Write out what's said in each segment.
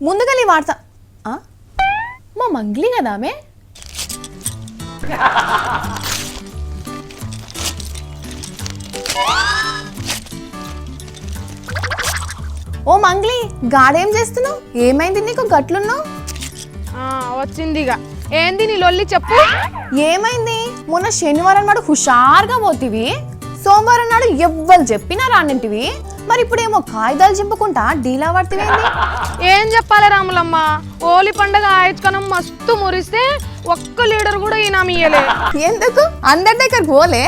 ముందుగా నీ వాడతా మా మంగ్లీ కదా ఆమె. ఓ మంగ్లీ, గాడేం చేస్తున్నావు? ఏమైంది నీకు గట్లున్నావు? వచ్చిందిగా. ఏంది నీ లొల్లి చెప్పు. ఏమైంది? మొన్న శనివారం నాడు హుషారుగా పోతివి, సోమవారం నాడు ఎవ్వరు చెప్పినా రానంటివి, మరి ఇప్పుడేమో కాగితాలు చింపుకుంటా డీలా పడుతుంది. ఏం చెప్పాలి రాములమ్మ, హోలీ పండుగ ఆయకనం మస్తు మురిస్తే ఒక్క లీడర్ కూడా ఈయనమియ్యలే. ఎందుకు? అందరి దగ్గరకు పోలే?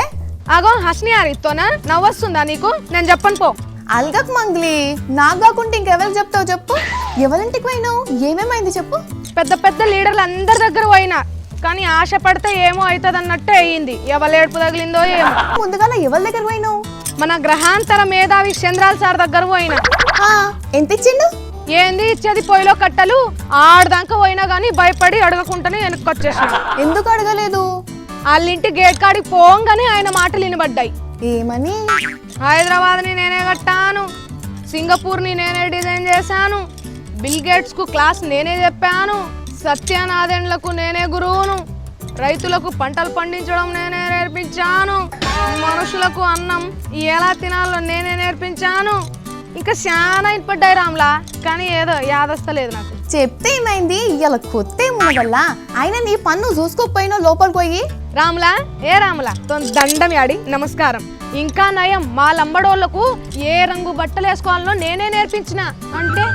అగో హస్ని ఆరితోనా నవ్వొస్తుందా నీకు? నేను చెప్పను పో. అల్గక్ మంగ్లీ, నాకు కాకుండా ఇంకెవరికి చెప్తావు చెప్పు. ఎవరింటికి పోయినావు? ఏమేమైంది చెప్పు. పెద్ద పెద్ద లీడర్లు అందరి దగ్గర పోయినా, కానీ ఆశ పడితే ఏమో అవుతుంది అన్నట్టే అయ్యింది. ఎవరు ఏడుపు తగిలిందో ఏమో. ముందుగా ఎవరి దగ్గర పోయినావు? మన గ్రహాంతర మేధావి చంద్రాల సార్ దగ్గర పోయినా. ఎంత ఇచ్చిండు? ఏంది ఇచ్చేది, పొయ్యిలో కట్టలు. ఆడదాకా పోయినా గానీ భయపడి అడగకుండానే వెనక్కొచ్చేసిన. ఎందుకు అడగలేదు? వాళ్ళింటి గేట్ కాడికి పోంగానే ఆయన మాటలు వినబడ్డాయి. ఏమని? హైదరాబాద్ ని నేనే కట్టాను, సింగపూర్ ని నేనే డిజైన్ చేశాను, బిల్ గేట్స్ కు క్లాస్ నేనే చెప్పాను, సత్యనారాయణలకు నేనే గురువును, రైతులకు పంటలు పండించడం నేనే నేర్పించాను, మనుషులకు అన్నం ఎలా తినాలో నేనే నేర్పించాను. ఇంకా చాలా ఇన్పడ్డాయి రామ్లా, కానీ ఏదో యాదస్తలేదు నాకు. చెప్తే ఏమైంది? ఇలా కొత్త ఏమున్నదల్లా. అయినా నీ పన్ను చూసుకోకపోయినా లోపలికి పోయి. రామ్లా ఏ రామ్లా దండం యాడి నమస్కారం. ఇంకా నయం, మా లంబడోళ్లకు ఏ రంగు బట్టలు వేసుకోవాలో నేనే నేర్పించిన అంటే.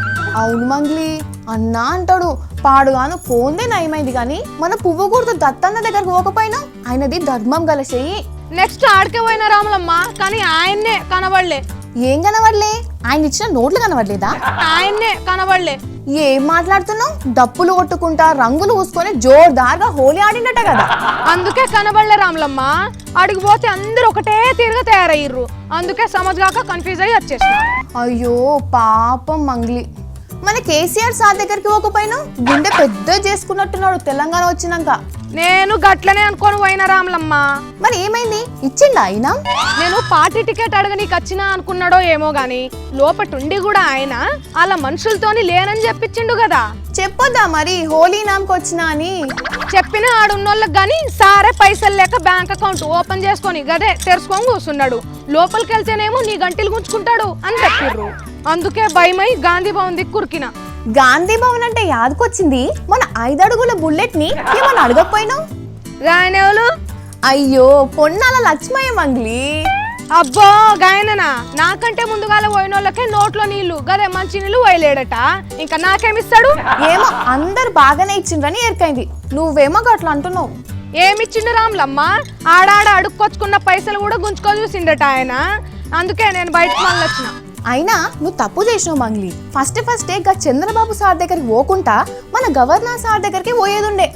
అవును మంగ్లీ, అన్నా అంటాడు పాడుగాను పోందే నయమైంది, కానీ మన పువ్వు గుర్తు దత్తన్న దగ్గరకు పోకపోయినా ఆయనది ధర్మం గల చెయ్యి. నెక్స్ట్ ఆడికే పోయిన రాములమ్మ, కానీ ఆయన్నే కనబడలే. ఏం కనబడలే? ఆయన ఇచ్చిన నోట్లు కనబడలేదా? ఆయన్నే కనబడలే. ఏం మాట్లాడుతున్నావు? డప్పులు కొట్టుకుంటా రంగులు పూసుకొని జోర్దార్గా హోలీ ఆడినట్ట కదా. అందుకే కనబడలే రాములమ్మ. అడిగిపోతే అందరూ ఒకటే తీరుగా తయారయ్యారు, అందుకే సమజ్గాక కన్ఫ్యూజ్ అయ్యి వచ్చేసిన. అయ్యో పాపం మంగ్లీ. మన కేసీఆర్ సార్ దగ్గరికి పోకపోయినా గుండె పెద్ద చేసుకున్నట్టున్నాడు తెలంగాణ వచ్చినాక. నేను గట్లనే అనుకోని పోయిన రాములమ్మ. మరి ఏమైంది? ఇచ్చిండా ఆయన? నేను పార్టీ టికెట్ అడగనీకి వచ్చినా అనుకున్నాడో ఏమో గాని, లోపటుండి కూడా ఆయన అలా మనుషులతోని లేనని చెప్పించిండు కదా. చెప్పొద్దా మరి హోలీ నామకి వచ్చినా అని? చెప్పిన ఆడున్నోళ్ళకి గాని సారే పైసలు లేక బ్యాంక్ అకౌంట్ ఓపెన్ చేసుకొని గదే తెరుచుకొని కూర్చున్నాడు. లోపలికి వెళ్తేనేమో నీ గంటలు గుంజుకుంటాడు అని చెప్పిర్రు. అందుకే భయమై గాంధీ భవన్ దిక్కురికిన. గాంధీ భవన్ అంటే యాదకొచ్చింది, మన 5 అడుగుల బుల్లెట్ ని ఏమన్నా అడగకపోయినావు? గాయనెవలు? అయ్యో పొన్నాల లక్ష్మయ్య మంగ్లీ. అబ్బో గాయననా, నాకంటే ముందుగాల పోయినోళ్ళకే నోట్లో నీళ్లు గదే మంచి నీళ్లు పోయలేడట, ఇంకా నాకేమిస్తాడు? ఏమో అందరు బాగానే ఇచ్చిండ్రని ఎరికైంది, నువ్వేమో గట్లా అంటున్నావు. ఏమిచ్చిండు రాములమ్మ? ఆడాడ అడుక్కొచ్చుకున్న పైసలు కూడా గుంజుకో చూసిండట ఆయన, అందుకే నేను బయటకు మళ్ళీ వచ్చిన. అయినా నువ్వు తప్పు చేసినావు మంగ్లీ. ఫస్టే గా చంద్రబాబు సార్ దగ్గరికి పోకుండా మన గవర్నర్ సార్ దగ్గరికి పోయేదుండే.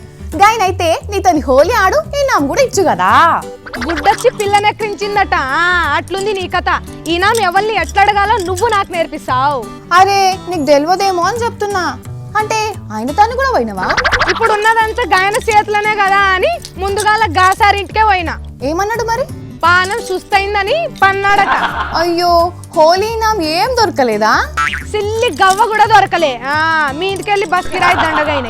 గాయనైతే నీతోని హోలీ ఆడు ఈనాం కూడా ఇచ్చు కదా. గుడ్డొచ్చి పిల్లనెక్కించిందట. అట్లుంది నీ కథ. ఈనాం ఎవరిని ఎట్లా అడగాలో నువ్వు నాకు నేర్పిస్తావు. అరే నీకు తెలియదేమో అని చెప్తున్నా. అంటే ఆయన తాను కూడా పోయినవా? ఇప్పుడు ఉన్నదంతా గాయన చేతులనే కదా అని ముందుగాల గాసారింటికే పోయినా. ఏమన్నాడు మరి? పానం సుస్తైందని పన్నాడట. అయ్యో హోలీ నాం ఏం దొరకలేదా? సిల్లి గవ్వ కూడా దొరకలే. మీ ఇంటికెళ్ళి బస్ కిరాయి దండగైనాయి.